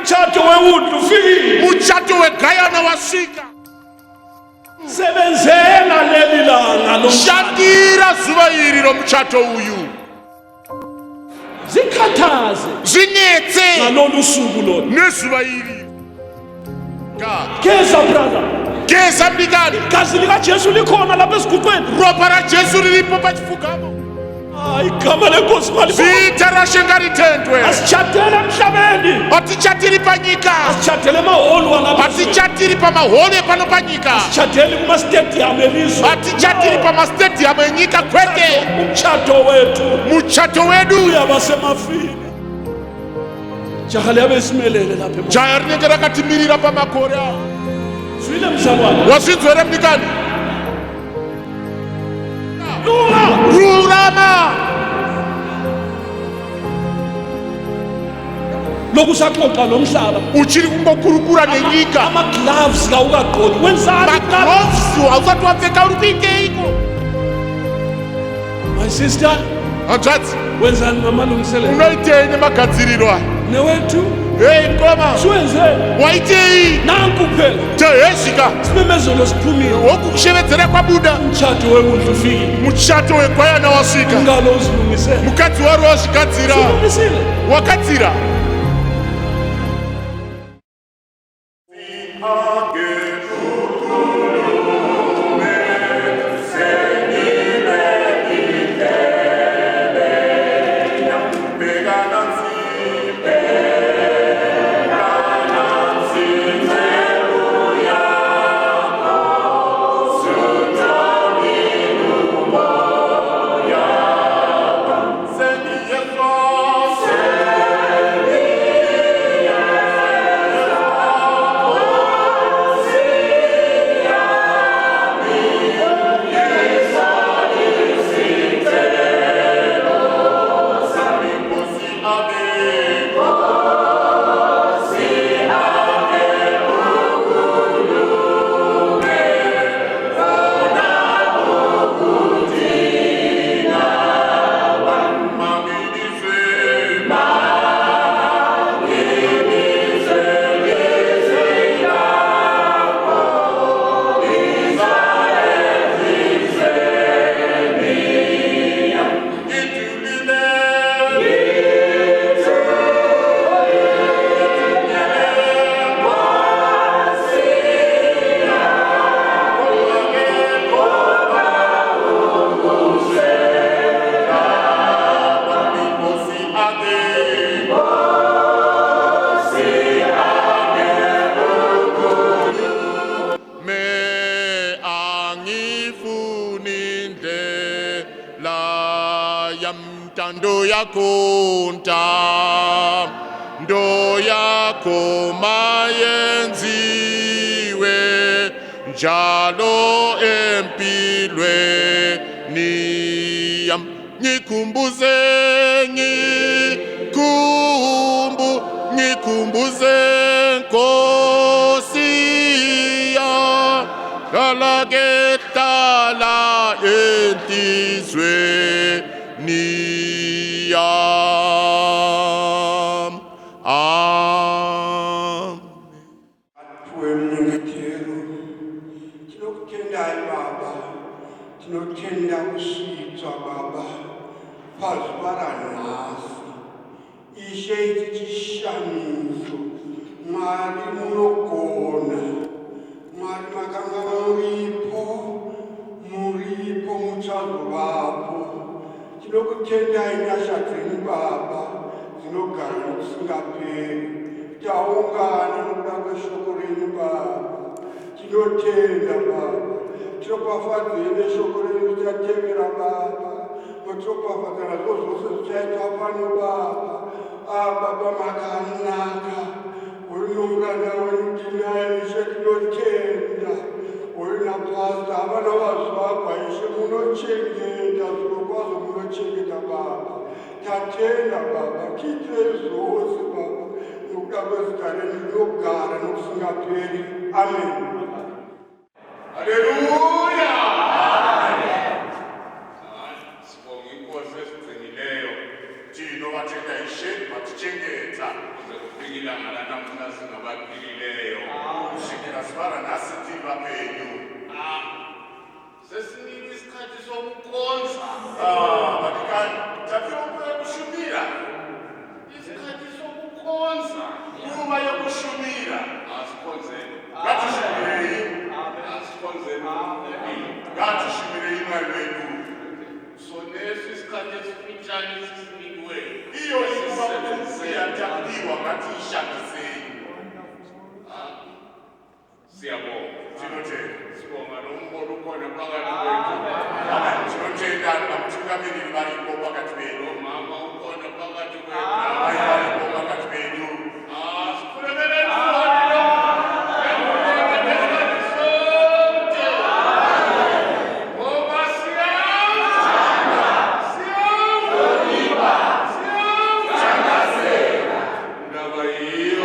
umtshato wewundlu ufike. Muchato wegayana wasika. Sebenzela leli langa lo. Shandira zuva iri romuchato uyu. Zikhathaze. Zinetse. Ngalolu suku lolu. Nezuva iri. Keza brother. Keza mnikani. Igazi lika Jesu likhona lapha esigubhweni. Ropa ra Jesu lilipo pachifugamo. Igama lenkosi malibo. Vita rashenga ritendwe. Asichatele emhlabeni. Atichatiri panyika. Asichatele mahholo walapha. Atichatiri pamahholo pano panyika. Asichatele kuma stadium elizwe. Atichatiri pama stadium enyika kwete. Umtshato wethu. Muchato wedu uyaba semafini. Jaha liyabe isimelele lapha. Jaha rinenge rakatimirira pamakore. Zwile mzalwane. Wasinzwere mnikani. Rurama. Lokusaxoxa lo mhlaba. Uchiri kungokurukura nenyika. Ama gloves kawukagqoki. Wenzani? Ma gloves awusati wapfeka uripike iko. My sister. Anjati. Wenzani ngamalungiselelo? Unoiteni magadziriro. Newethu. Hey mkoma. Siwenze. Waitei. Nanku phela. Teheshika. Simemezelo siphumile. Wokukushevedzera kwabuda. Umtshato wewundlu ufike. Muchato wegwayana wasika. Ngalo uzilungisele. Mukadzi wari wazvigadzira. Silungisile. Wakadzira. Ndo yakonta ndo yako mayenziwe njalo empilwe niyam ngikumbuze Nkosi ya kalaketala entizwe niyam. Amen. Tinotenda kusvitswa Baba pazuva ranhasi. Ishe ichi chishamiso. Mwari munogona. Mwari makanga muripo muchazovapo. Tinokutendai nyasha dzenyu Baba dzinogara nokusingaperi. Taungana nokuda kweshoko renyu Baba. Tinotenda Baba. Tinopafadzei neshoko renyu tichatevera Baba. Matinopafadza nazvo zvose zvichaitwa pano Baba. Baba makanaka. Uri nomuranda wenyu Dinai Ishe tinotenda. Uri napasta havana vazvagwa Ishe munochengeta zvirokwazvo munochengeta Baba. Tatenda Baba tiitire zvose Baba nokuda kwezita renyu rinogara nokusingaperi. Amen. Haleluya! Sibonga inkosi esigcinileyo thina obathenga Ishe bathichengeta kuze kufikile ilanga lanamuhla singabaphilileyo kushikela sibala nasithimba penyu sesinika isikhathi sokukhonza batikani taphiwa ukuya kushumira isikhathi sokukhonza kuba yokushumira asikhonzeni ngathishumire imali wethu so neso isikhathi esifitshane esisinikiweyo iyo iyatakuliwa ngathi ishakiseni siyabonga sibonga lo mbono ukhona phakathi kwethu sinotshenda namthungameli balipo phakathi kwethu mama ukhona phakathi kwethu phakathi kwethu sikhulekele Navaí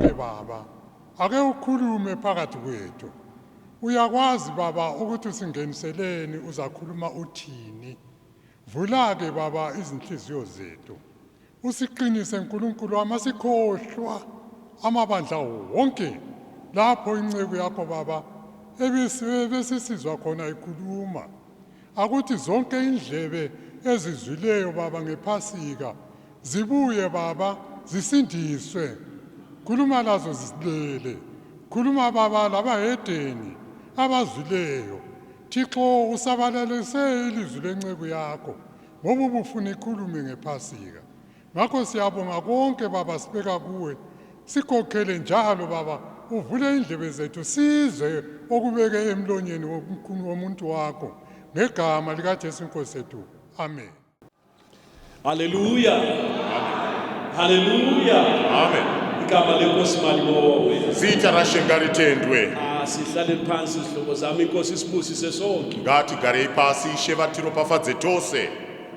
Konke baba, ake ukhulume phakathi kwethu. Uyakwazi baba ukuthi usingeniseleni uzakhuluma uthini. Vula ke baba izinhliziyo zethu. Usiqinise uNkulunkulu amasikhohlwa amabandla wonke lapho inceke yakho baba ebesisizwa khona ikhuluma. Akuthi zonke indlebe ezizwileyo baba ngephasika zibuye baba zisindiswe. Khuluma lazo zilele. Khuluma baba labahedeni abazwileyo. Thixo usabalalise ilizwi lenceke yakho ngoba ubufuna ikhulume ngephasika. Ngakho siyabonga konke baba sibeka kuwe. Sikhokhele njalo baba uvule indlebe zethu sizwe okubeke emlonyeni womuntu wakho ngegama likaJesu Nkosi yethu. Amen. Hallelujah. Hallelujah. Amen. Igama lenkosi malibowe. Zita rashengaritendwe. Sihlale phansi izihlobo zami inkosi isibusise sonke. Ngati garei pasi ishe vatiropafadze tose.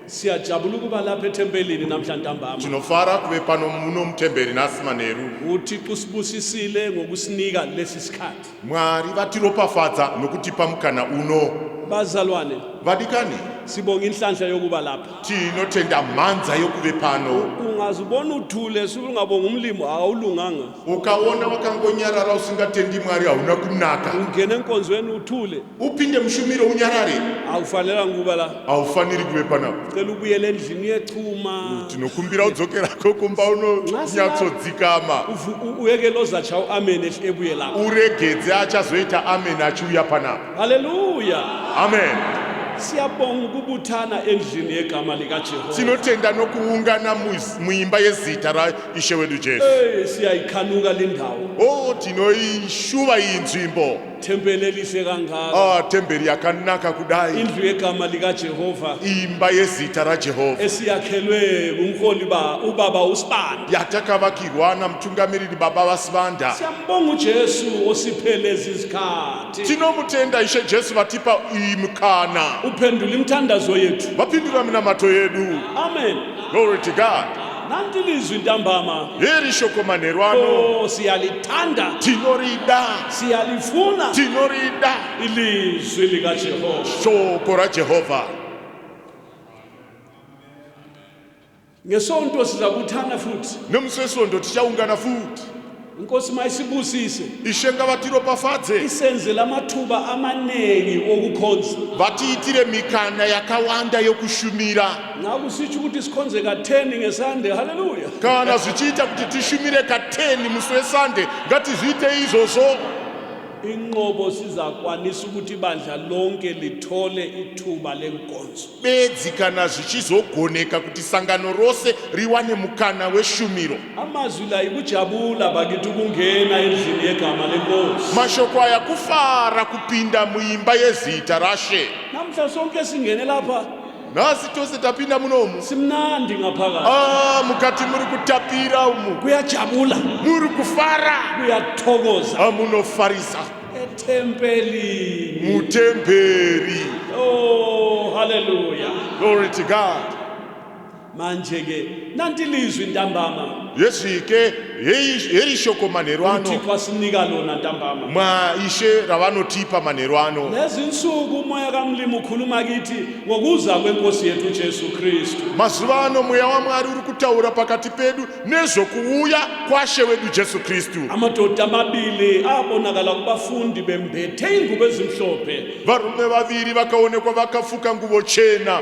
Siyajabula ukuba lapha ethempelini namhlanje ntambama. Tinofara kuve pano muno mutemberi nhasi manheru. uThixo usibusisile ngokusinika lesi sikhathi. Mwari vatiropafadza nokutipa mukana uno. Bazalwane, Vadikani, sibonga inhlanhla yokuba lapha. tinotenda mhanza yokuve pano. Ungazibona uthule ungabonga umlimo awulunganga. Ukaona wakangonyarara usingatendi Mwari hauna kunaka. Ungena enkonzweni uthule. Upinde mushumiro unyarare. Awufanelanga ukuba la. Haufaniri kuve pano. Cela ubuyele endlini yechuma. Tinokumbira udzokerako kumba unonyatsodzikama. Uyeke lozatsha uamen ebuye lapha. Uregedze achazoita amen achiuya panapa. Hallelujah. Amen. Siyabonga ukubuthana endlini yegama likaJehova. Tinotenda nokuungana muimba yezita raIshe wedu Jesu. Siyayikhanuka le ndawo. Oh, tinoishuva iyi nzvimbo. Thempeli elihle kangaka. Temberi yakanaka kudai. Indlu yegama likaJehova. Imba yezita raJehova. Esiyakhelwe ngumholi ubaba uSibanda. Yatakavakirwa namutungamiriri baba vaSibanda. Siyambonga uJesu osiphele izikhathi. Tinomutenda Ishe Jesu vatipa imkana. Uphendula imithandazo yethu. Vapindura minamato yedu. Amen. Glory to God. Nanti ilizwi ntambama. Heri shoko manerwano. Siyalithanda. Tinorida. Siyalifuna. Tinorida. Ilizwi likaJehova. Shoko raJehova. Ngesonto sizabuthana futhi. Nomusesondo tichaungana futhi. Inkosi mayisibusise. Ishe ngavatiropafadze. Isenzele amathuba amanengi okukhonza. Vatiitire mikana yakawanda yokushumira. Ngakusitsho ukuthi sikhonze ka10 ngesande. Hallelujah. Kana zvichiita kuti tishumire ka10 musi wesande ngati zviite izvozvo. Inqobo sizakwanisa ukuthi ibandla lonke lithole ithuba lenkonzo. Bedzi kana zvichizogoneka kuti sangano rose riwane mukana weshumiro. Amazwi la ikujabula bakithi ukungena endlini yegama lenkosi. Mashoko aya kufara kupinda muimba yezita raShe. Namhla sonke singene lapha. Nasi tose tapinda munomu. Simnandi ngaphakathi. Mukati muri kutapira umu. Kuyajabula. Muri kufara. Kuyathokoza. Munofarisa. Etempelini. Mutemberi. Oh, hallelujah. Glory to God. Manje ke nanti ilizwi ntambama. Yesike heri shoko manerwano. Uthixo asinika lona ntambama. Mwa Ishe ravanotipa manerwano. Lezi insuku umoya kaMlimo ukhuluma kithi ngokuza kwenkosi yethu Jesu Kristu. Mazuvano moya waMwari uri kutaura pakati pedu nezvokuuya kwaShe wedu Jesu Kristu. Amadoda amabili abonakala kubafundi bembethe ingubo ezimhlophe. Varume vaviri vakaonekwa vakafuka nguvo chena.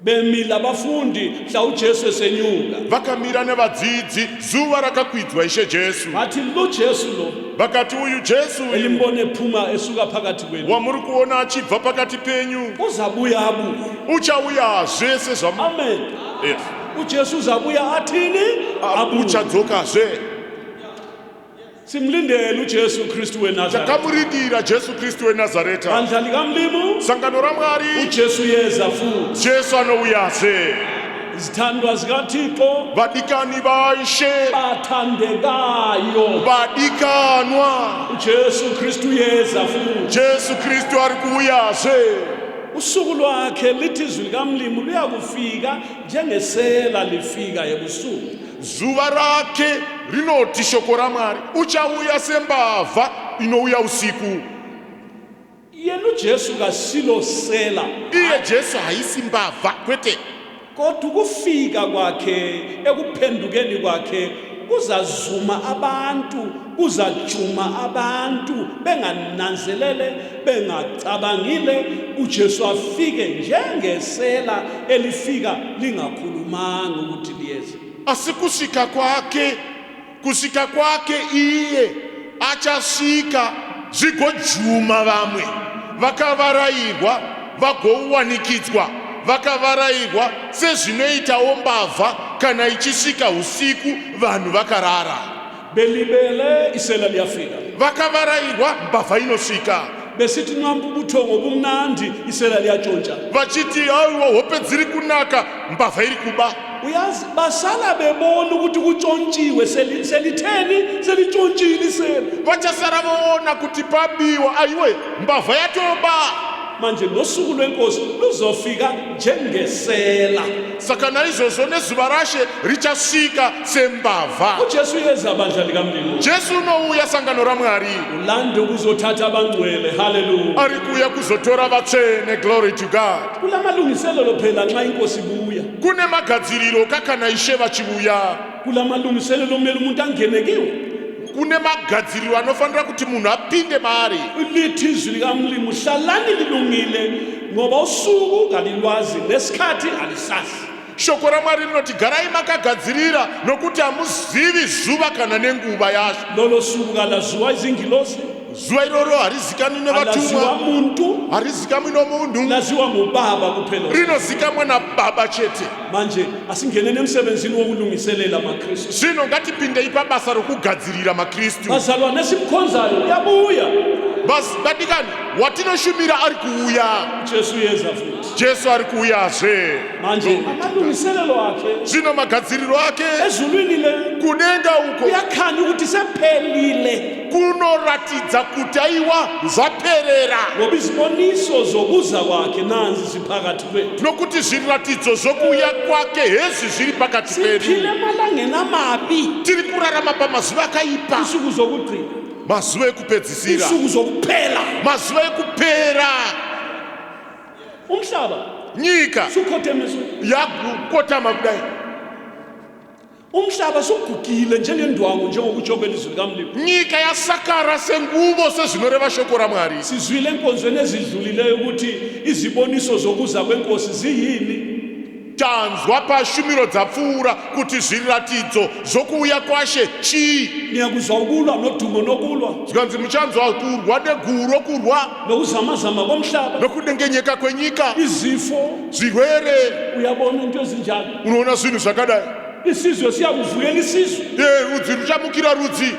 Bemila abafundi mhla uJesu esenyuka. Vakamira nevadzidzi zuva rakakwidzwa Ishe Jesu. Bathi lo Jesu lo. Vakati uyu Jesu elimbone ephuma esuka phakathi kwenu. wamuri kuona achibva pakati penyu. Uzabuya abuye. Uchauya zvese Amen. Yes. uJesu uzabuya athini? Abuye. Uchadzokazve. Simlindele uJesu Kristu weNazareth. Takamurindira Jesu Kristu weNazareta. Bandla likaMlimo. Sangano raMwari. uJesu yeza futhi. Jesu anouyazve. Izithandwa zikaThixo. Vadikani vaIshe. Bathandekayo. Vadikanwa. uJesu Kristu yeza futhi. Jesu Kristu ari kuuyazve. Usuku lwakhe lithi izwi likaMlimo luyakufika njengesela lifika ebusuku. zuva rake rinoti shoko raMwari uchauya sembavha inouya usiku. yena uJesu kasilosela, Iye Jesu haisi mbavha kwete, kodwa ukufika kwakhe ekuphendukeni kwakhe kuzazuma abantu, kuzajuma abantu bengananzelele, bengacabangile uJesu afike njengesela elifika lingakhulumanga ukuthi liyeza. asikusika kwake iye achasika zigojuma vamwe vakavarayirwa vagowanikidzwa vakavarayirwa sezvinoitawo mbavha kana ichisvika usiku vanhu vakarara. Belibele isela liyafika, Vakavarayirwa mbavha inosvika besithi nwamba ubuthongo bumnandi isela liyatshontsha. vachiti aiwa hope dziri kunaka mbavha iri kuba. Uyazi basala bebona ukuthi kuntshontshiwe selitheni selitshontshile isela. Vachasara voona kuti pabiwa aiwe mbavha yatoba. Manje nosuku lwenkosi luzofika njengesela. Saka naizvozvo nezuva rashe richasvika sembavha. uJesu yeza bandla likaMlimo, Jesu unouya sangano raMwari, ulande ukuzothatha abangcwele. Haleluya. ari kuuya kuzotora vatsvene. Glory to God. Kulamalungiselelo phela nxa inkosi ibuya, Kune magadziriro kakana ishe vachiuya, kulamalungiselelo kumele umuntu angene kiwo. kune magadziriro anofanira kuti munhu apinde maari. Lithi izwi likaMlimo, hlalani lilungile ngoba usuku kalilwazi nesikhathi alisazi. Shoko raMwari rinoti garai makagadzirira nokuti hamuzivi zuva kana nenguva yazvo. Lolo suku kalaziwa izingilosi, Zuva iroro harizikanwi alaziwa nevatumwa, muntu, harizikanwi nomunhu, laziwa ngubaba kuphela. rinozikamwa naBaba chete. Manje asingeneni emsebenzini wokulungiselela amaKristu. Zvino ngatipindei pabasa rokugadzirira maKristu. Bazalwane esimkhonzayo uyabuya, Vadikani, watinoshumira ari kuuya. uJesu yeza futhi. Jesu ari kuuyazve. Manje amalungiselelo akhe Zvino magadziriro ake ezulwini le kunenga uko kuyakhanya ukuthi sephelile, kunoratidza kuti aiwa zvaperera, ngoba iziboniso zokuza kwakhe nanzi ziphakathi kwethu. nokuti zviratidzo zvokuuya kwake hezi zviri pakati Siphile pedu. emalangeni amabi, Tiri kurarama pamazuva akaipa, insuku zokugcina, mazuva ekupedzisira, insuku zokuphela. mazuva ekupera. Umhlaba Nyika sukhothemeso, yakukotama kudai, umhlaba sugugile njengendwangu njengokutsho kwelizwi likaMlimo. nyika yasakara senguvo sezvinoreva shoko raMwari. Sizwile enkonzweni ezidlulileyo ukuthi iziboniso zokuza kwenkosi ziyini. Tanzwa pashumiro dzapfuura kuti zviratidzo zvokuuya kwashe chii. Niyakuzwa ukulwa nodumo nokulwa Zvikanzi muchanzwa kurwa neguro, kurwa nokuzamazama komhlaba, nokudengenyeka kwenyika, izifo. zvirwere. Uyabona into ezinjalo, Unoona zvinhu zvakadai. isizwe siyakuvuyela isizwe. Rudzi ruchamukira rudzi,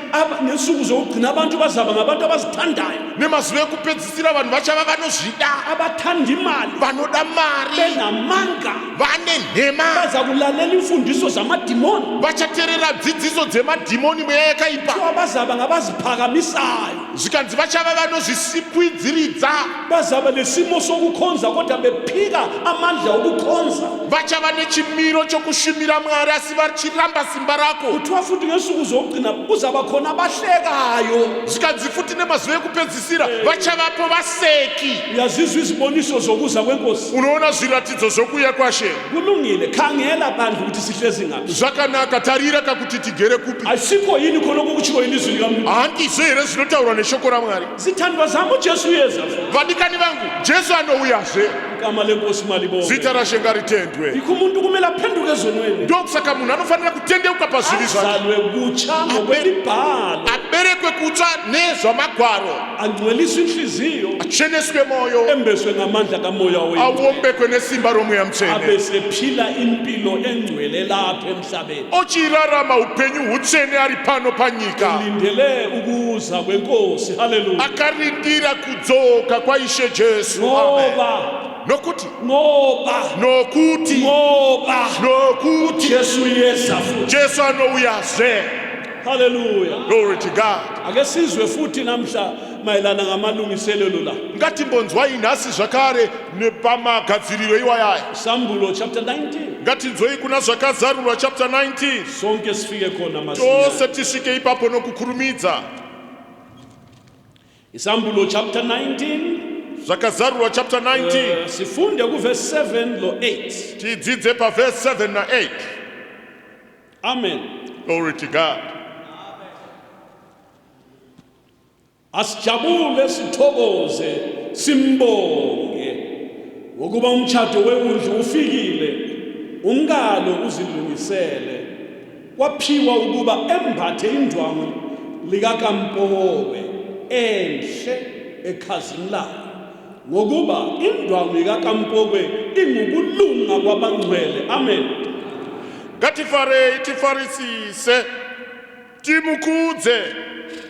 Nensuku zokugcina abantu bazaba ngabantu abazithandayo, nemazuva ekupedzisira vanhu vachava vanozvida, abathanda imali, vanoda mari, benamanga, vane nhema, baza kulalela imfundiso zamadimoni, vachateerera dzidziso dzemadhimoni mweya yakaipa. kuthiwa bazaba ngabaziphakamisayo, Zvikanzi vachava vanozvisikwidziridza, bazaba nesimo sokukhonza kodwa bephika amandla okukhonza. vachava nechimiro chokushumira Mwari asi vachiramba simba rako. Kuthiwa futhi ngensuku zokugcina kuzaba khona abahlekayo. Zvikanzi futi nemazuva ekupedzisira vachavapo vaseki. Uyazizwa iziboniso zokuza kwenkosi, Unoona zviratidzo zvokuuya kwashe. kulungile, khangela bandla ukuthi sihlezi ngaphi. Zvakanaka, tarira kakuti tigere kupi. Asikho yini khonoko kutshiwo ilizwi likaMlimo? Handizvo here zvinotaurwa neshoko raMwari. Zithandwa zami uJesu yeza, Vadikani vangu, Jesu anouyazve. igama lenkosi malibonke. Zita raShe ngaritendwe. Ikho umuntu kumele aphenduke ezonweni, Ndokusaka munhu anofanira kutendeuka pazvivi zvake, azalwe kutsha ngokwemibhalo, aberekwe kutsva nezvamagwaro, angcweliswe inhliziyo, acheneswe moyo, embeswe ngamandla kamoya wethu, auombekwe nesimba romweya mutsvene, abe sephila impilo engcwele lapha emhlabeni. ochirarama upenyu hutsvene ari pano panyika, Lindele ukuza kwenkosi. Haleluya. akarindira kudzoka kwaishe Jesu. Amen. Nokuti nokuti Jesu yeza futhi. Jesu anouyazve. Haleluya. Glory to God. Ake sizwe futhi namhla mayelana ngamalungiselelo la. ngatimbonzwa inhasi zvakare nepamagadziriro iwayayo. Isambulo chapter 19. Ngatinzwei kuna zvakazarurwa chapter 19. Sonke sifike khona masinyane. Tose tisvike ipapo nokukurumidza. Isambulo chapter 19. Zvakazarurwa chapter 19. Sifunde ku verse 7 lo 8. Tidzidze paverse 7 na 8. Amen. Glory to God. Asijabule sithokoze simbonge ngokuba umtshado wewundlu ufikile, umkalo uzilungisele, kwaphiwa ukuba embathe indwangu likakampowe enhle ekhazini layo, ngokuba indwangu likakampowe ingukulunga kwabangcwele. Amen. Ngatifarei tifarisise timukudze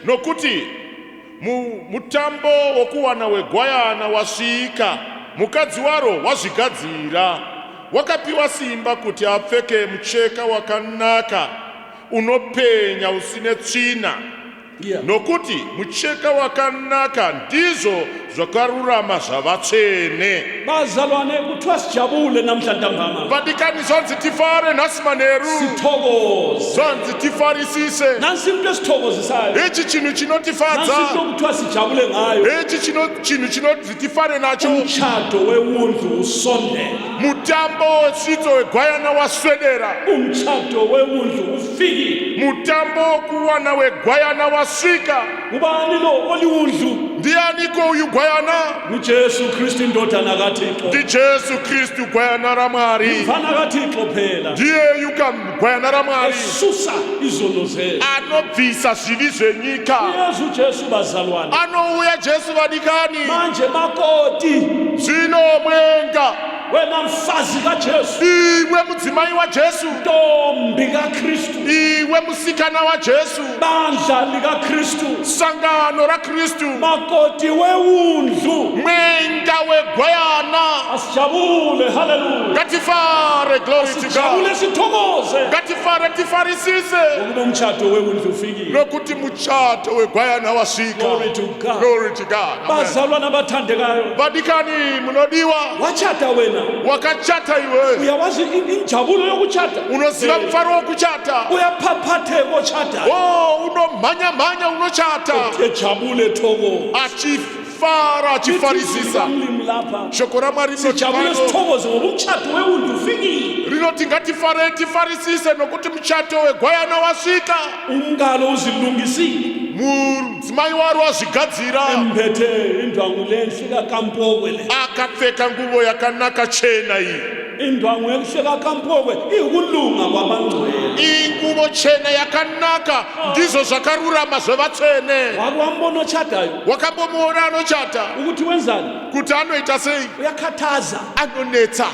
nokuti mutambo wokuwana wegwayana wasvika, mukadzi waro wazvigadzira, wakapiwa simba kuti apfeke mucheka wakanaka unopenya usine tsvina. Nokuti mucheka wakanaka ndizvo zvakarurama zvavatsvene. Bazalwane kuthiwa sijabule namhlanje ntambama. Vadikani zvanzi tifare nhasi manheru. Sithokoze. Zvanzi tifarisise. Nansi into esithokozisayo. Ichi chinhu chinotifadza. Nansi into kuthiwa sijabule ngayo. Ichi chinhu chinoti tifare nacho. Umtshado wewundlu usondele. Mutambo wesvitso wegwayana waswedera. Umtshado wewundlu ufikile. Mutambo wokuwana wegwayana wasvika. Ubani lo oliwundlu? Ndianiko uyu gwayana? NguJesu Kristu indodana kaThixo. NdiJesu Kristu gwayana raMwari. Mfana kaThixo phela. Ndiye yuka gwayana raMwari. Esusa izono zethu. Anobvisa zvivi zvenyika. Yesu Jesu bazalwane. Anouya Jesu vadikani. Manje makoti. Zvino mwenga. Wena mfazi kaJesu. Iwe mudzimai waJesu. Ntombi kaKristu. Iwe musikana waJesu. Bandla likaKristu. Sangano raKristu. Makoti wewundlu. Mwenga wegwayana. Asijabule, hallelujah. Ngatifare, glory to God. Asijabule sithokoze. Ngatifare tifarisise. Ngokuba umtshado wewundlu ufikile. Nokuti muchato wegwayana wasvika. Glory to God. Glory to God. Amen. Bazalwana abathandekayo. Vadikani munodiwa. Wachata wena. Wakachata iwe. Uyawazi injabulo yokuchata. Unoziva mfaro wokuchata. Uyaphaphate kochata. Oh, unomhanya unochata. Ejabule thoko. Achifara achifarisisa. Shoko raMwari sijabule sithokoze ngoba umtshado wewundlu ufikile. rinoti ngatifare tifarisise nokuti muchato wegwayana wasvika. Umkalo uzilungisile. Mudzimai waro wazvigadzira. Embethe indwangu lenhle kaKampokwe le. Akapfeka nguvo yakanaka chena iyi. Indwangu enhle kaKampokwe ikulunga kwabangcwele. Inguvo chena yakanaka ndizvo zvakarurama zvevatsvene. Wakwambona ochatayo. Wakambomuona anochata. Ukuthi wenzani? Kuti anoita sei? Uyakhathaza. Anonetsa.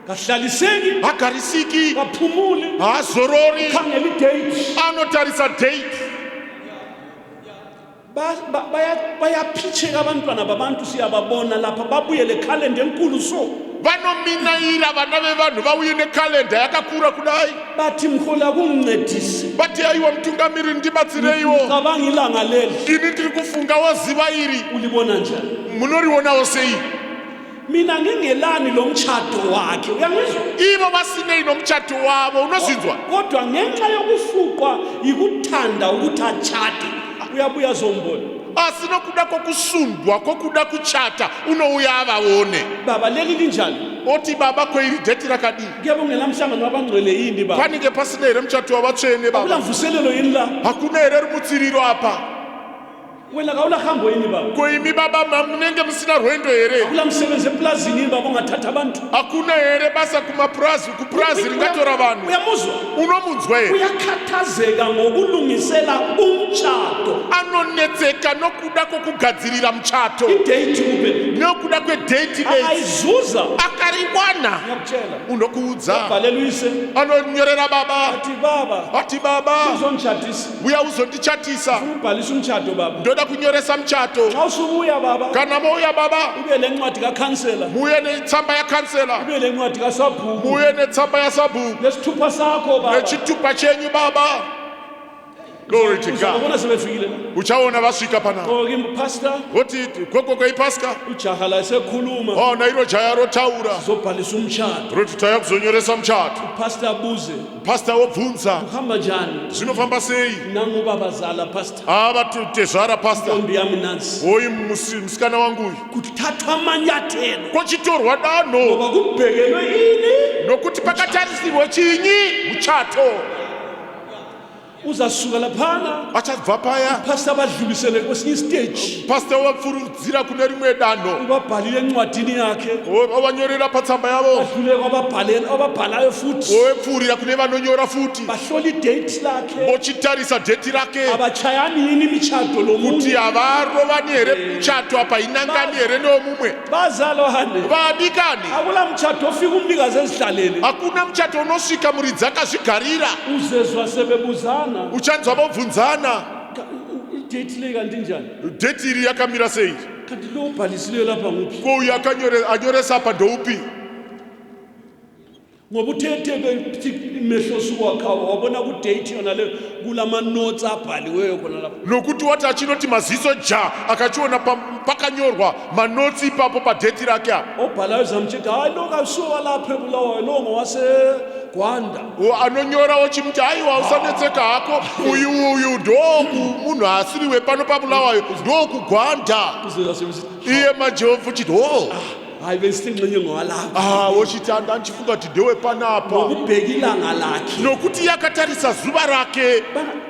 Kahlaliseki. Hagarisiki. Kaphumule. Haazorori. Khangela idate. Anotarisa date. Bayaphitheka abantwana babantu siyababona lapha babuyele calendar enkulu so. Vanominaira vana vevanhu vauye nekhalenda yakakura kudai. Bathi mhola kungincedise. Vati aiwa mutungamiri ndibatsireiwo. Cabanga ilanga leli. Ini ndiri kufunga waziva iri. Ulibona njani? Munorionawo sei? Mina ngingelani lo mtshado wakhe. Uyangizwa? Ivo vasinei nomchato wavo unozvinzwa. Kodwa ngenxa yokufuqwa yikuthanda ukuthi achade. Uyabuya zombona. Asi nokuda kokusundwa kokuda kuchata unouya avaone. Baba leli linjani? Oti baba kweiri date rakadii. Kuyabongela mhlangano wabangcwele yini baba? Panike pasina here muchato wavatsvene baba. Akula mvuselelo yini la? Hakuna here mutsiriro apa. Wena kaula hambo yini baba? Kweimi baba munenge musina rwendo here. Akula msebenze eplazini yini baba ungathatha abantu? Hakuna here basa kupurazi ringatora vanhu. Uyamuzwa? Unomunzwa here. Uyakhathazeka ngokulungisela umtshado. Anonetseka nokuda kokugadzirira muchato. Idate kuphela. Nokuda kwedate date. Ayizuza. Akariwana. Ngiyakutshela. Unokuudza. Bhalela uyise. Anonyorera baba. Ati Ati baba. uzondichatisa. Uya uzondichatisa. Ubhalisa umtshado baba. Ndoda kunyoresa muchato. Xa usubuya baba. Kana mouya baba. Ube le ncwadi kakhansela. Muye netsamba yakhansela. Ube le ncwadi kasabhuku. Muye netsamba yasabhuku. Lesithupha sakho baba. Nechitupa chenyu baba. Glory to God. Uzabona sebefikile la. Uchaona vasvika panapa. Oke pastor Oti koko kweiPascha. ujaha la sekhuluma Oh, nairo jaya rotaura. zobhalisa umtshato. Roti taya kuzonyoresa muchato. Pastor abuze Pastor wobvunza. uhamba njani? Zvinofamba sei? Nangu babazala pastor. Avatezvara pastor. Ntombi yami nansi. Oyi musikana wangu uyu. Kuthathwa amanyathelo Kochitorwa danho. ngoba kubhekelwe ini Nokuti pakatarisirwa chinyi muchato. uzasuka laphana Achabva paya. pastor abadlulisele kwesinye istage Pastor wapfurudzira kune rimwe danho. ubabhalile encwadini yakhe Avanyorera patsamba yavo. badlule kwababhalayo futhi Owepfuurira kune vanonyora futi. bahlola idate lakhe Vochitarisa dheti rake. abachayani yini imitshato lo Kuti muntu havarovani here muchato apa inangani here neomumwe. bazalo hande Vadikani. akula mtshato ofika umnikazi ezihlalele Hakuna muchato unosvika muri dzakazvigarira. uzezwa sebebuzana Uchanzwa vobvunzana. idate le kanti njani Dheti iri yakamira sei? kanti lo ubhalisileyo lapha nguphi Ko uyu anyoresa apa ndoupi? ngoba uthethe imehlo sukwakhawa wabona kudate yona le kulama notes abhaliweyo khona lapha Nokuti wati achinoti maziso ja akachiona pakanyorwa manotsi ipapo padheti rake apa. obhalayo zamtshela hayi lo kasuka lapha ebulawayo lo ngowasegwanda Anonyora ochimuti aiwa usanetseka hako. Uyu munhu asiriwe pano pabulawayo ndokugwanda. uzezwa sebesithi Iye majehovha uchiti ho. hayi besisenxenye ngowalapha Wochiti andichifunga kuti ndewe panapa. ngokubheka ilanga lakhe Nokuti yakatarisa zuva rake.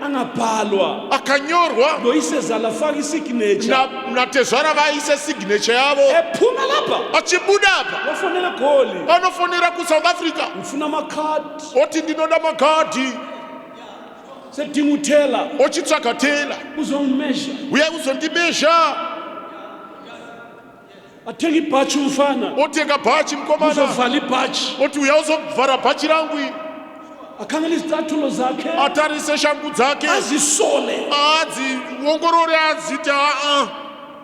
angabhalwa Akanyorwa. lo isezala faka isignature Natezvara vaise signature yavo. ephuma lapha Achibuda apa. wafonela goli Anofonera kuSouth Africa. ngifuna amakhadi Oti ndinoda makhadhi. sedinga uthela Ochitsvaga tela. uzongimesha Uya uzondimezha. athenga ibhachi umfana Otenga bhachi mukomana. uzovala ibhachi Oti uya uzovhara bhachi rangu. akhangela izicathulo zakhe Atarise shangu dzake. azisole Adziongorore adziti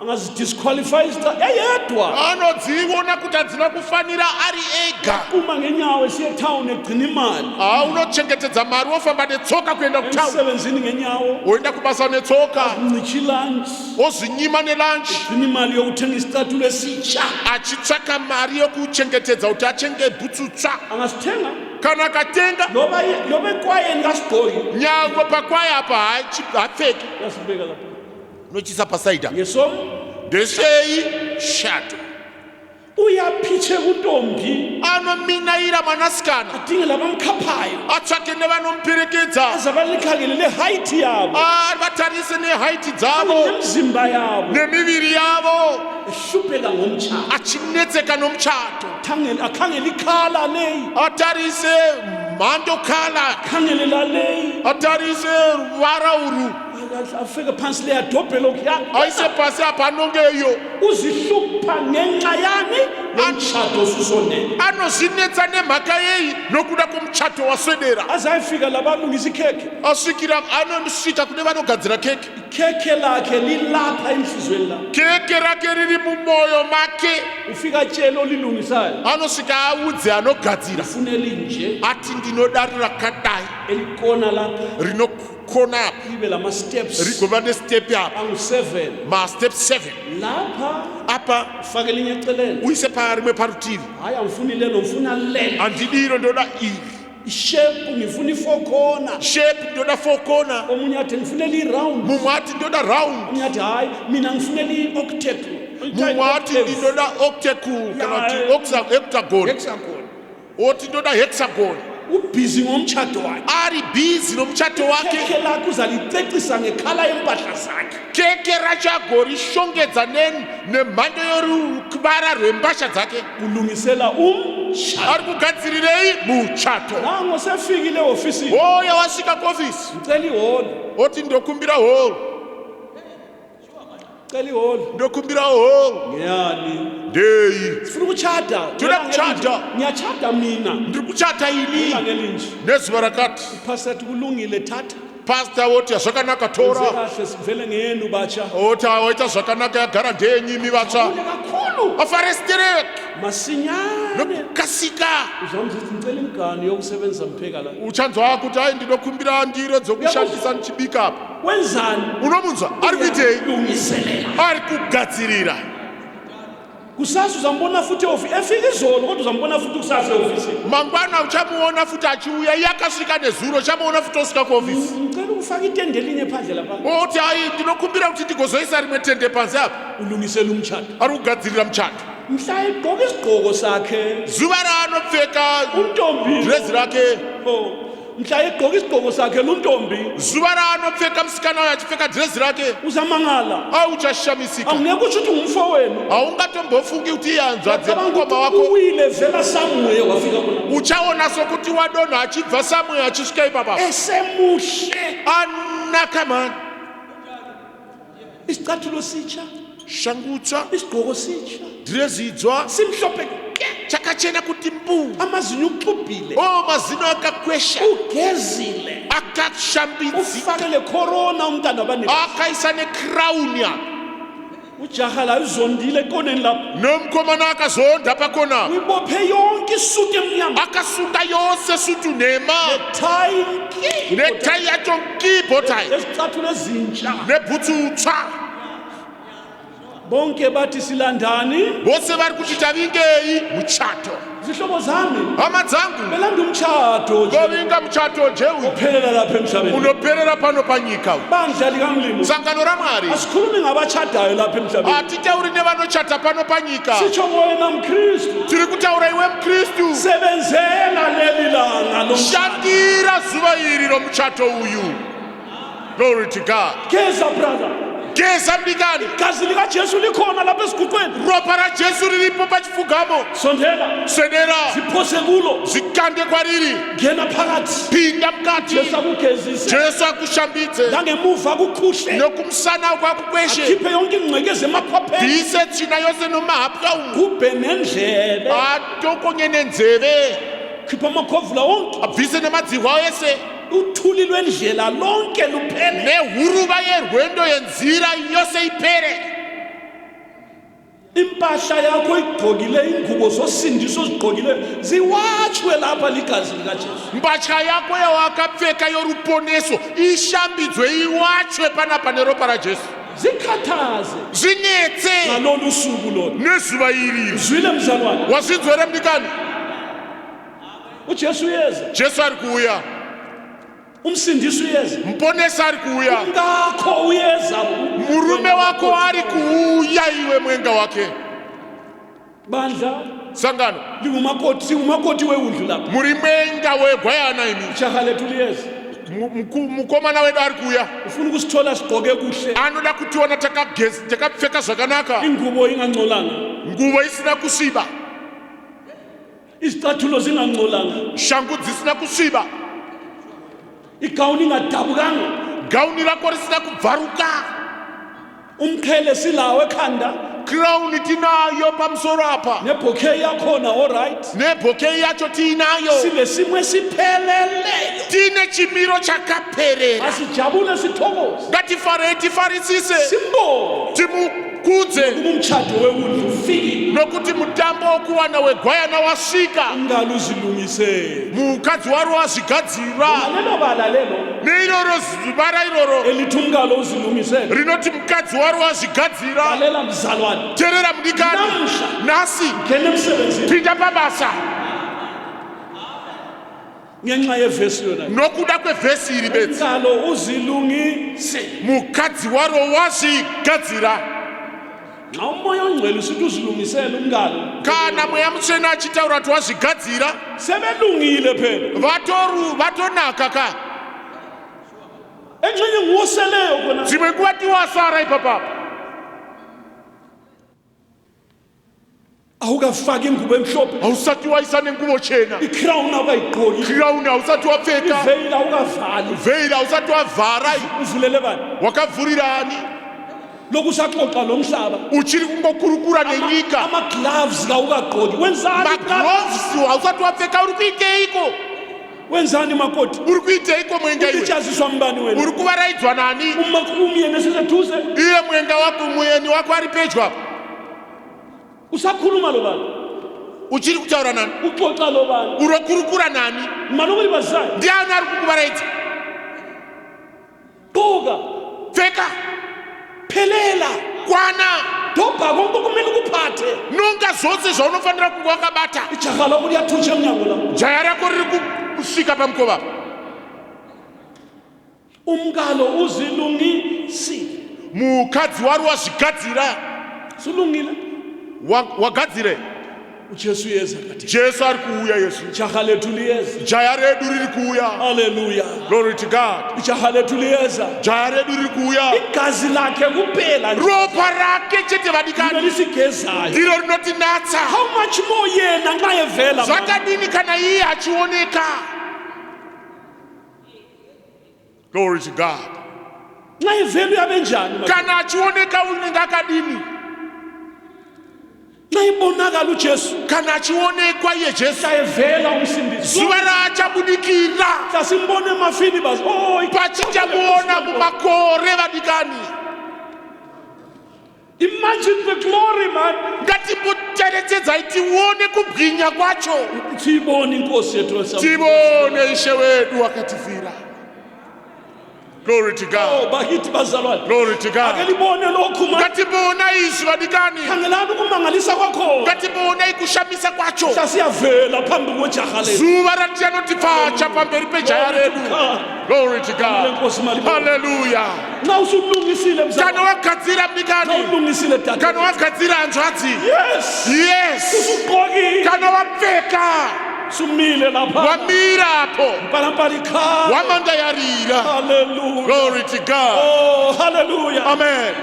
angazidisqualify eyedwa anodziona kuti hadzina kufanira ari ega. uma ngenyawo esiye town egcina imali Unochengetedza mari wofamba netsoka kuenda kutauni. emsebenzini ngenyawo Woenda kubasa netsoka. ncicha ilunch Ozvinyima nelunch. gcina imali yokuthenga isicathulo esitsha Achitsvaka mari yokuchengetedza kuti achenge bhutsu tsva. angasithenga Kana akatenga loba ekwayeni kasigqoyi nyangwe pakwaya apa hapfeki. yasibeka lapha Nochisa pasaida. ngesomo Ndesei shato. uyaphitshe kuntombi Anominaira mwanasikana. adinge labamkhaphayo Atsvake nevanomperekedza. aze balikhangelele height yabo Vatarise nehaiti dzavo. nemzimba yabo Nemiviri yavo. ehlupheka ngomtshato Achinetseka nomuchato. akhangela ikhala leyi Atarise mhando kala. akhangele laleyi Atarise ruvara uru. afike phansi leya dobhe lokhuya Aise pasi apa anongeyo. uzihlupha ngenxa yani yomtshato osusondele Anozvinetsa nemhaka yei nokuda kwomuchato waswedera. aze ayefika labalungisa ikhekhe Asvikira anosvika kune vanogadzira keke. khekhe lakhe lilapha enhlizweni lakhe Keke rake riri mumwoyo make. ufika atshele olilungisayo Anosvika audze anogadzira. fune linje Ati ndinoda rakadai. elikona lapha Rinokona apa. libe lama-steps Rigova nestep apa. angu-7 Mastep 7. lapha Apa ufake elinye eceleni uise parimwe parutivi. hayi angifuni lelo ngifuna lelo Andidiro ndoda iri. ishepu ngifuna ifokhona Shape ndoda 4 corner. omunye athi ngifunela i-round Mumwe ati ndoda round. omunye athi hayi mina ngifunela i-octacle Mumwe ati ndinoda octacle kana kuti octagon. hexagon Oti ndoda hexagon. ubhizi ngomtshato wakhe Ari busy nomuchato wake. khekhe lakhe uzalicecisa ngekhala yempahla zakhe Keke rachagorishongedza nemhando yoruvara rwembasha dzake. kulungisela umtshato Ari kugadzirirei muchato. nango sefikile ehofisini Oya wasvika kuofisi. ngicela ihholo Oti ndokumbira hall. ngicela ihholo Ndokumbira hall. ngiyani Ndei. sifuna ukuchata Tuna kuchata. ngiyachata mina Ndiri kuchata ini. ilangelinje Nezuva rakati. pastor athi kulungile thatha Pastor woti zvakanaka tora. kahle sivele ngeyenu batsha Oti waita zvakanaka yagara ndenyu imi vatsva. kakhulu afaresterek masinyane nokukasika uzamzithi ngicela imgane yokusebenzisa mpheka la uchanzwa ukuthi hayi ndinokhumbira ndiro dzokushandisa ndichibika apa wenzani unomunzwa ari kuitei lungiselela ari kugadzirira kusasa uzambona futhi efika izolo kodwa uzambona futhi kusasa eofisini mangwana uchamuona futhi achiuya iye akasvika nezuro uchamuona futhi osvika kuofisi ngicela ukufaka itende elinye phandle lapha oti hayi ndinokhumbira kuti ndigozoisa rimwe tende panze apa ulungisela umtshato ari kugadzirira muchato mhla egqoka isigqoko sakhe zuva raanopfeka untombi drezi rake mhla egqoka isigqoko sakhe luntombi zuva raanopfeka musikana uyo achipfeka drezi rake uzamangala auchashamisika angeke usho ukuthi ngumfo wenu haungatombofungi kuti iyanzwa dzemukoma wako uwile vela samuye wafika kuna uchaona sokuti wadonha achibva samuye achisvika ipapa esemuhle anaka mani isicathulo sitsha shangutsva isigqoko sitsha drezi idzwa simhlophe ke chakachena kuti mbu amazinyo uxubhile mazino akakwesha ugezile akashambidzika ufakele corona umntana abane akaisa necrown yakhe ujaha la uzondile ekoneni lapho nomkomana akazonda pakona uyibophe yonke isuti emnyama akasunga yose sutu nema thayi netai yacho nkibhotai esicathulo ezintsha nebhutsu utsva bonke bathi silandani vose vari kuti tavingei muchato zihlobo zami hama dzangu belanda umtshato nje tovinga muchato je uyu uphelela lapha emhlabeni unoperera pano panyika bandla likamlimo sangano ramwari asikhulumi ngabachadayo lapha emhlabeni hatitauri nevanochata pano panyika sitsho wena mkristu tiri kutaura iwe mukristu sebenzela leli langa lomtshato shandira zuva iri romuchato uyu. Glory to God. geza brother Geza mdikani, gazi likajesu likhona lapha esiguqweni ropa ra Jesu riripo pachifugamo, sondela senera ziphose kulo zikande kwariri, ngena phakathi pinda mkati, jesu akugezise Jesu akushambidze nangemuva kukuhle nokumsana kwakukweshe, akhiphe yonke ingcekeza emakhwapheni bise thina yose nomahapha umu kubhe nendlebe atokonye nenzebe, khipha amakhovula wonke abvise nemadzihwa ese uthuli lwendlela lonke luphele nehuruva yerwendo yenzira yose ipere. impahla yakho igqokile ingubo zosindiso ozigqokile ziwatshwe lapha ligazi likajesu Mbacha yako yawakapfeka yoruponeso ishambidzwe iwachwe panapa neropa ra Jesu. zikhathaze Zvinetse ngalolu suku lona nezuva iri. zwile mzalwane Wasinzwere mdikani? ujesu uyeza Jesu ari kuuya, umsindisi uyeza mponesi ari kuuya, ngakho uyeza murume wako ari kuuya, iwe mwenga wake. bandla Sangano, singumakoti wewundlu lapha muri mwenga wegwayana imi. jaha lethu liyeza Mukomana wedu ari kuuya, ufuna ukusithola sigqoke kuhle anoda kutiona takapfeka zvakanaka, ingubo ingangcolanga nguvo isina kusviba, izicathulo zingangcolanga shangu dzisina kusviba, igawuni ingadabukanga gauni rako risina kubvaruka, umqhele silawo ekhanda crown tinayo pamusoro apa, nebhokhe yakhona allright nebhokei yacho tiinayo, sinesimo esipheleleyo tine chimiro chakaperera. asijabule sithokoze Ngatifarei tifarisise, simbone timukudze umtshato wewundlu ufikile nokuti mutambo wokuwana wegwayana wasvika, ingalo uzilungisele mukadzi waro wazvigadzira. lelo bala lelo Neiroro zivara iroro elithi umngalo uzilungisele rinoti mukadzi waro wazvigadzira. lalela mzalwane Terera mudikani, Namusha. nhasi ngene emsebenzini pinda pabasa ngenxa yevesi yona nokuda kwevhesi iri bedzi. umngalo uzilungise Mukadzi waro wazvigadzira. nxa umoya ongcwele usithi uzilungisele umngalo Kana mweya mutsvene achitaura kuti wazvigadzira, sebelungile phela vatonaka ka. engxenye nguwoseleyo khona Dzimwe nguva tiwasara ipapapa, awukafaki ingubo emhlophe hausati waisa nenguvo chena, ikrown awukayigqoki crown hausati wapfeka, iveyili awukavali veil hausati wavhara, uvulele bani wakavhurirani, lokusaxoxa lo mhlaba uchiri kungokurukura nenyika. ama-gloves kawukagqoki wenzani Magloves hausati wapfeka, uri kuiteiko? wenzani makoti Uri kuiteiko mwenga iwe? ichaziswa mbani wena Uri kuvaraidzwa nani? umyeni siseduze Iye mwenga wako, muyeni wako ari pedyo apa. usakhuluma lo bani uchiri kutaura nani uxoxa lo bani urokurukura nani malokoli bazayo ndiani ari kukuvaraidza gqoka pfeka phelela kwana dobha konke kumele ukuphathe nonga zvose zvaunofanira kunge wakabata ijaha lako liyathutsha emnyango la jaya rako riri kusvika pamukova umkalo uzilungisile mukadzi wari wazvigadzira sulungile wagadzire ujesu yeza kati jesu ari kuuya yesu ijaha lethu liyeza jaya redu riri kuuya haleluya glory to god ijaha lethu liyeza jaya redu riri kuuya igazi lakhe kuphela ropa rake chete vadikani lisigezayo ndiro rinotinatsa how much more yena nxa evela zvakadini kana iye achioneka glory to god nxa evela uyabe njani kana achioneka unenge akadini nxa ibonakala ujesu kana achionekwa iye jesu nxa evela umsindisi zuva raachabudikira nxa simbone emafini basi pachichamuona mumakore vadikani imagine the glory man ngatimbocherechedzai tione kubwinya kwacho tiyibone inkosi yethu tibone ishe wedu wakatifira glory to god bakithi bazalwane glory to god ake libone lokhu man ngatibona izwi vadikani khangelani ukumangalisa kwakhona ngatibona ikushamisa kwacho nxa siyavela phambi kojaha lethu zuva ratiyanotipacha pamberi pejaya redu glory to god lenkosi malibone haleluya nxa usulungisile kana mzalwane wagadzira nxa mnikani ulungisile dade kana wagadzira hanzvadzi yes yes usugqokile kana wapfeka sumile lapha wamirapo mpalampala ikhala wamandayarira haleluya glory to god oh haleluya amen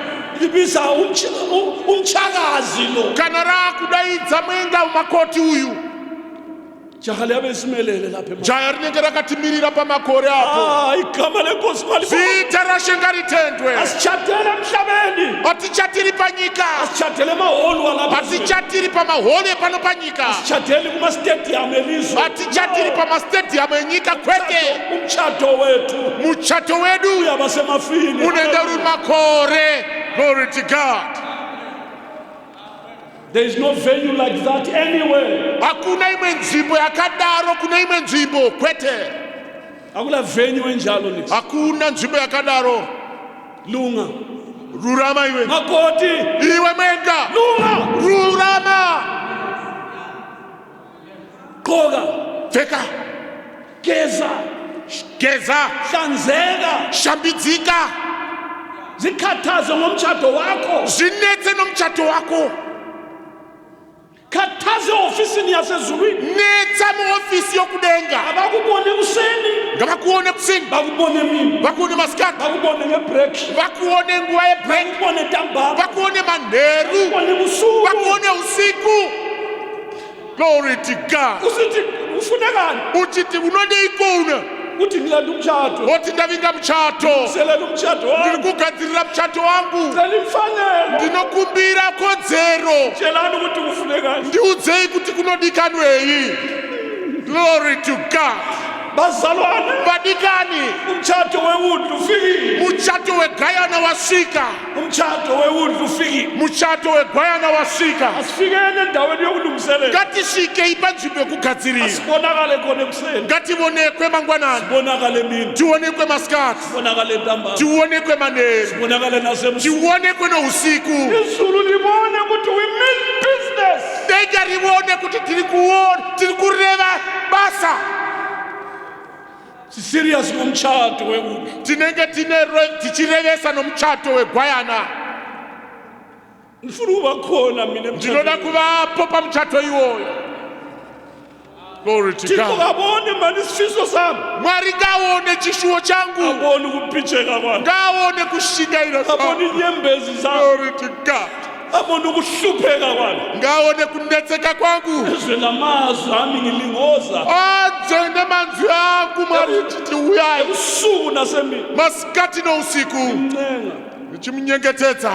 ibiza umtshakazi lo kana rakudaidza mwenga umakoti uyu jaha liyabe lisimelele lapha jaya rinenge rakatimirira pamakore apo igama lenkosi malibone vita rashenga ritendwe asitshatele emhlabeni hatichatiri panyika asitshatele emaholu walapha hatichatiri pamahole pano panyika asitshateli kumastadium elizwe hatichatiri pamastadium enyika kwete umtshato wethu muchato wedu uyaba semafini unenge uri makore glory to god there is no venue like that anywhere hakuna imwe nzvimbo yakadaro kuna imwe nzvimbo kwete akula venue enjalo nisi hakuna nzvimbo yakadaro lunga rurama iwe makoti iwe mwenga lunga rurama gqoka pfeka geza geza hlanzeka shambidzika zikhathaze ngomtshato wakho zvinetse nomchato wako khathaze ofisini yasezulwini netsa muofisi yokudenga abakubone kuseni ngavakuone kuseni bakubone mini vakuone masikati bakubone ngebreak vakuone nguva yebreak bakubone ntambama vakuone manheru bakubone busuku vakuone usiku glory to god usithi ufunekani uchiti unodeikona uthi ngilanda umtshato oti ndavinga muchato selela umtshato ndiri wami kugadzirira muchato wangu cela imfanelo ndinokumbira kodzero tshelani ukuthi kufunekani ndiudzei kuti kunodikanwei glory to god bazalwane vadikani umtshato wewundlu ufikile muchato wegayana wasvika umtshato wewundlu ufikile muchato wegayana wasvika asifikeni endaweni yokulungiselela ngatisvikei panzvimbo yekugadzirira asibonakale khona ekuseni ngativonekwe mangwanani sibonakale mini tionekwe masikati sibonakale ntambama tionekwe manheru sibonakale nasebusuku tionekwe nousiku izulu libone ukuthi we mean business denga rivone kuti tiri kureva basa siserious ngomtshato wewundlu tinenge tichirevesa nomuchato wegwayana ndifuna ukuba khona mina ndinoda kuvapo pamuchato iwoyo glory to thixo god kabone mani isifiso sami mwari ngaone chishuwo changu abone ukuphicheka kwami ngaone kushingaira abone kwangu inyembezi zami glory to god abone ukuhlupheka kwami ngaone kunetseka kwangu ezwe namazwi ami ngilingoza anze nemanzwi angu mwari titi uyai ebusuku nasemini masikati nousiku ncenga nichimunyengetedza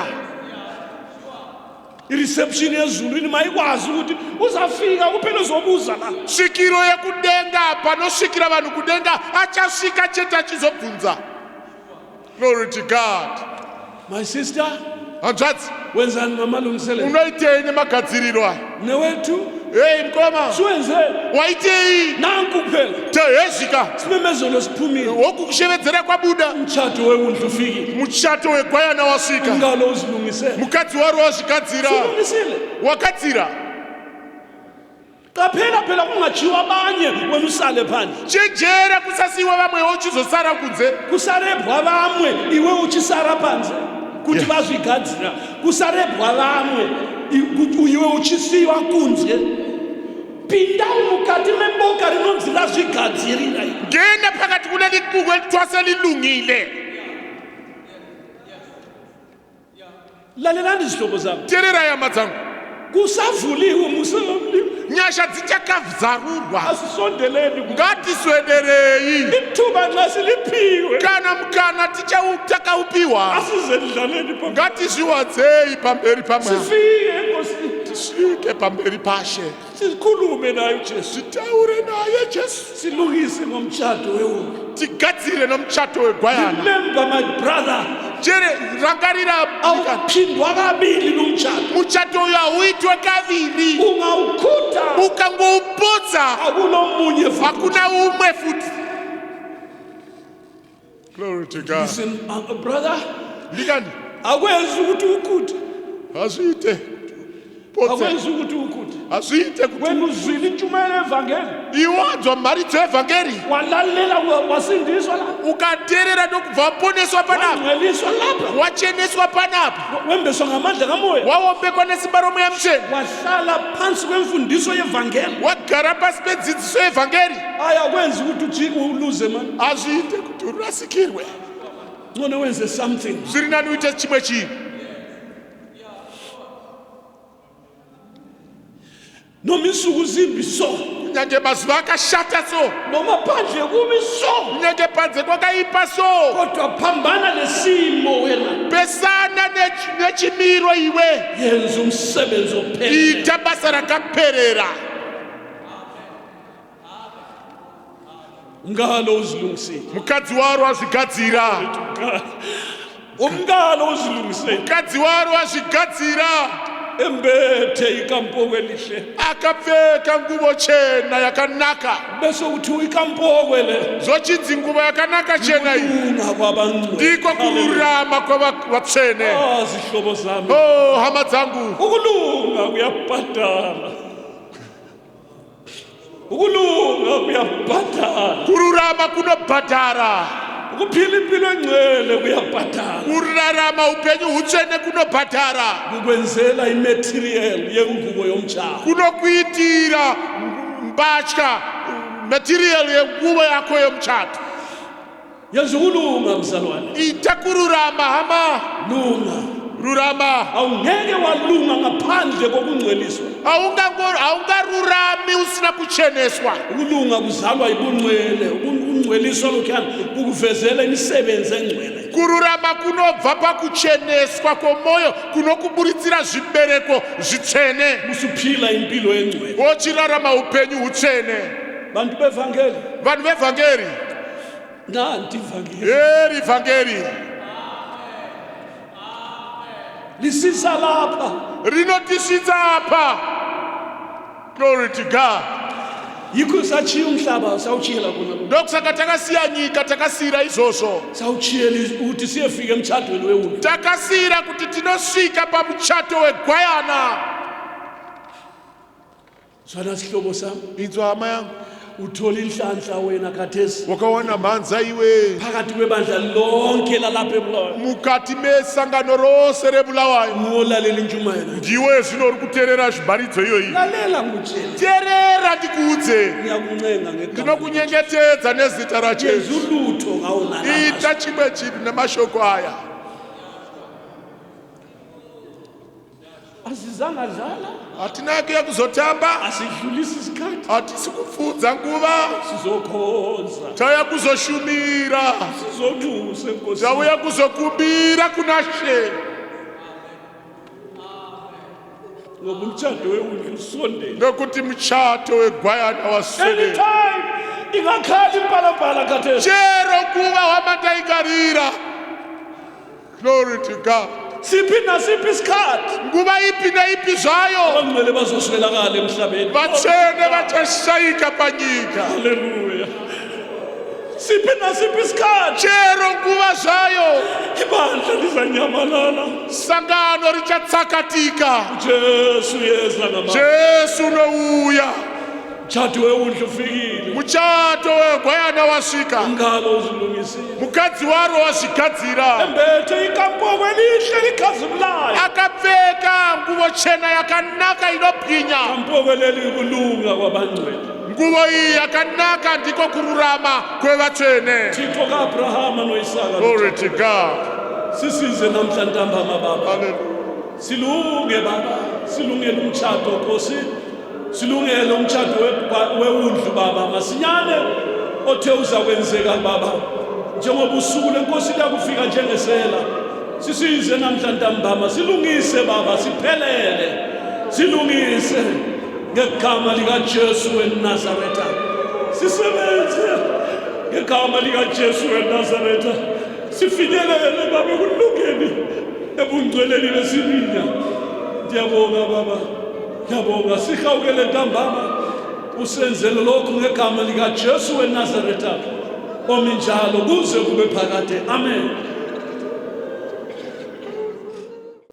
ireception yezulwini mayikwazi ukuthi uzafika kuphela uzobuza la svikiro yekudenga panosvikira vanhu kudenga achasvika chete achizobvunza glory to god my sister hanzvadzi wenzani ngamalungiselelo unoitei nemagadziriro aya newethu heyi mukoma siwenzeni waitei nanku kuphela tehezvika simemezelo siphumile woku kushevedzera kwabuda umtshato wewundlu ufikile muchato wegwayana wasvika ngalo uzilungisele mukadzi waro wazvigadzira silungisile wakadzira qaphela phela kungajiwa abanye wena usale phandle chenjera kusasiwa vamwewo uchizosara kunze kusarebhwa vamwe iwe uchisara panze kuti Yeah. vazvigadzira kusarebhwa vamwe iwe uchisiwa kunze pinda mukati meboka rinonzi razvigadzirira ngena phakathi kule liquku elithwase lilungile lalelani zihlobo zami tererai hama dzangu kusavuliwe museomlimi nyasha dzichakavzarurwa asisondeleni ngatiswederei ithuba nxa siliphiwe kana mukana takaupiwa asizendlaleni ngatizviwadzei pamberi pamwari sifike enkosini tisvike pamberi pashe sikhulume naye ujesu titaure naye jesu silungise ngomtshato wewundlu tigadzire nomuchato wegwayana remember my brother jere rangarira awuphindwa kabili nomtshato muchato uyu hauitwe kaviri ungawukhutha ukangouputsa akunomunye futhi hakuna umwe futi glory to god listen brother ndikani akwenzi ukuthi ukhuthe hazviite potse akwenzi ukuthi ukhuthe hazviite kuti wena uzwile intshumayelo evangeli iwanzwa mharidzo evhangeri walalela wasindiswa lapha ukateerera ndokubva waponeswa panapa wangcweliswa lapha wacheneswa panapa wembeswa ngamandla kamoya waombekwa nesimba romweya mutsvene wahlala phansi kwemfundiso yevangeli wagara pasi pedzidziso yevhangeri aya akwenzi ukuthi ujike uluze mani hazviite kuti urasikirwe ngcono wenze something zviri nani uite chimwe chinhu noma insuku zimbi so kunyange mazuva akashata so noma phandle kubi so kunyange panze kwakaipa so kodwa phambana nesimo wena pesana nechimiro iwe yenza umsebenzi ophele ita basa rakapherera umngalo uzilungisile mukadzi waro azvigadzira umngalo uzilungisile mukadzi waro azvigadzira embethe ikampoko elihle akapfeka nguvo chena yakanaka bese uthi ikampoko le zvochinzi nguvo yakanaka chena iyi kulunga kwabangcwele ndiko kururama kwavatsvene zihlobo zami o hama dzangu ukulunga kuyabhadala ukulunga kuyabhadala kururama kunobhadhara ukuphila impilo engcwele kuyabhadala kurarama upenyu hutsvene kunobhadhara kukwenzela imaterial yengubo yomtshato kunokuitira mbatya material yenguvo yako yomuchato yenza ukulunga mzalwane ita kururama hama lunga rurama awungeke walunga ngaphandle kokungcweliswa haungarurami usina kucheneswa ukulunga kuzalwa yibungcwele ukungcweliswa lokhuyana ukuvezela imisebenzi engcwele kururama kunobva pakucheneswa kwomoyo kunokuburitsira zvibereko zvitsvene usuphila impilo engcwele wochirarama upenyu hutsvene bantu bevangeli vanhu vevhangeri nanti ivangeli heri vhangeri lisisa lapha rinotisvitsa apa glory to god yikho sachiya umhlaba sawuchiyela kuna ndokusaka takasiya nyika takasiyira izvozvo sawuchiyela ukuthi siyefika emtshadweni wewundlu takasiyira kuti tinosvika pamuchato wegwayana zwana sihlobo sami inzwa hama yangu uthola inhlanhla wena khathesi wakawana mhanza iwe phakathi kwebandla lonke lalapha ebulawayo mukati mesangano rose rebulawayo ngolalela intshumayelo ndiwe zvino uri kuteerera zvibharidzo iyoyi lalela ngutshela teerera ndikuudze ngiyakuncenga ngegama ndinokunyengetedza nezita yenza rajesu ulutho ngawo nalapha ita chimwe chinhu nemashoko aya asizanga dlala hatina kuya kuzotamba asidlulisi isikhathi hatisi kupfudza nguva sizokhonza tauya kuzoshumira sizonxuse nkosi tauya kuzokumbira kuna she ngoba umtshado wewundlu usondele nokuti muchato wegwayana waswedera anytime ingakhali impalapala khathesi chero nguva wamandaigarira glory to god siphi nasiphi isikhathi nguba yiphi nayiphi zayo abangcwele bazoswelakala emhlabeni bathene batheshayika panyika. haleluya siphi nasiphi isikhathi Chero nguva zayo ibandla lizanyamalala sangano richatsakatika. Jesu yeza ngama Jesu nouya, mtshato wewundlu ufikile muchato wegwayana wasvika, ingalo uzilungisile mukadzi waro wazvigadzira, embethe ikampoko elihle likhazimulayo akapfeka nguvo chena yakanaka inobwinya. kampoko leli kulunga kwabangcwele Nguvo iyi yakanaka ndiko kururama kwevatsvene. thixo kaAbrahama noIsaka Glory to God. sisize namhla ntambama baba Hallelujah. silunge baba silungele umtshato Nkosi silungele umtshato wewundlu baba masinyane othe uza kwenzeka baba njengoba usuku lenkosi liyakufika njengesela sisize namhla ntambama silungise baba siphelele silungise ngegama likaJesu weNazaretha sisebenze ngegama likaJesu weNazaretha sifinyelele baba kulungeni ebungcweleni besiminya. Ndiyabonga baba ndiyabonga sihawukele ntambama usenzele lokhu ngegama likaJesu weNazaretha ominjalo kuze kube phakade amen.